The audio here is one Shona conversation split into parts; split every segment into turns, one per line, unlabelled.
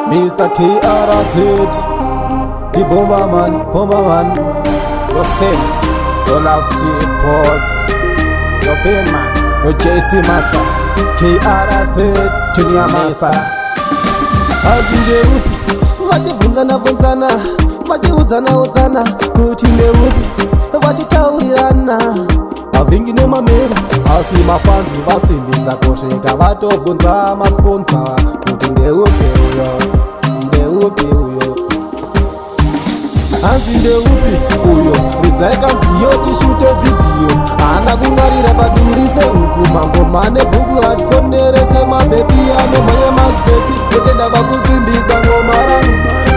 Mr. KRZ, the bomberman, yourself, your love G boss, your pain man, your JC master, KRZ, junior master. Azindeupi, vachivunzana, vachiudzana, kuti ndeupi, vachitaurirana. Mavingi nemamera, asi mafanzi vasimbisa kusvika vatovhunza masponsa kuti ndeupi uyo. Hanzi ndeupi uyo, ridzai kanziyo tishute vhidhiyo. Haana kungwarira padurise huku mangoma nebhuku atifonerese mabebi anomhanya masiketi. Totenda vakusimbisa ngoma rangu,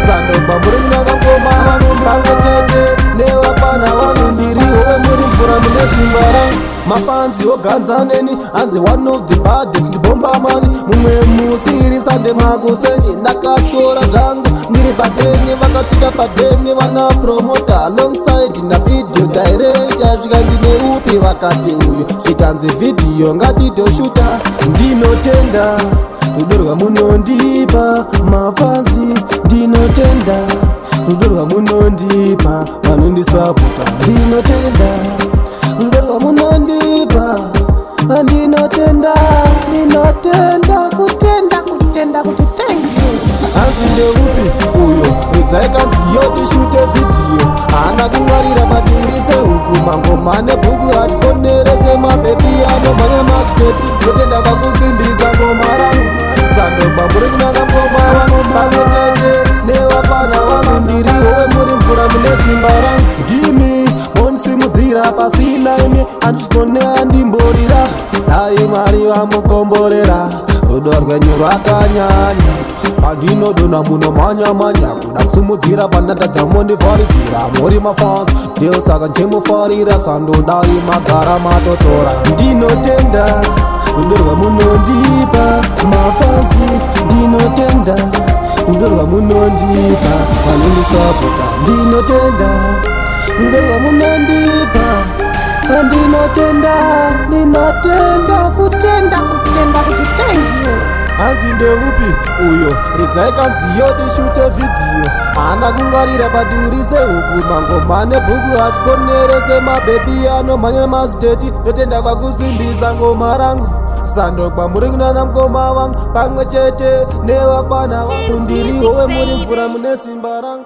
sandobva muri kunana ngoma rangu. Pamwe chete nevafana vangu ndirihowe muri mvura mune simba rangu. Mafanzi oganzaneni, hanzi one of the baddest ndibombamani. Mumwe musiri sande makuseni, ndakatora zvangu ndiri padeni. Vakasvika padeni vana promota alongside na video director. Zvikanzi neupi vakati uyo, zvikanzi video ngatitoshuta. Ndinotenda rudo rwamunondipa mafanzi, ndinotenda rudo rwamunondipa vanondisapota. Ndinotenda rudo rwamunondipa, ndinotenda kuti thank you. Hanzi ndeupi uyo, ridzai kanziyo tishute vhidhiyo. Haana kungwarira padurise huku mangoma nebhuku atifonerese mabebi anomhanya masiketi. Totenda vakusimbisa ngoma rangu, sandobva muri kunana ngoma vangu. Pamwe chete nevafana vangu ndirihowe muri mvura mune simba rangu. Ndimi monisimudzira pasina imi, anditone andimborira. Dai Mwari vamukomborera, rudo rwenyu rwakanyanya. Pandinodona munomhanya, kuda kusimudzira pandatadza mondivharidzira. Muri mafans ndosaka nchimufarira, sandodai magara matotora. Ndinotenda rudo rwamunondipa mafanzi, ndinotenda rudo rwamunondipa vanondisapota. Ndinotenda rudo rwamunondipa, ndinotenda kuti thank you. Hanzi ndeupi uyo, ridzai kanziyo tishute vhidhiyo. Haana kungwarira padurise huku mangoma nebhuku atifonerese mabebi anomhanya maziteti. Totenda vakusimbisa ngoma rangu, sandobva muri kunana ngoma vangu. Pamwe chete nevafana vangu ndirihowe muri mvura mune simba rangu.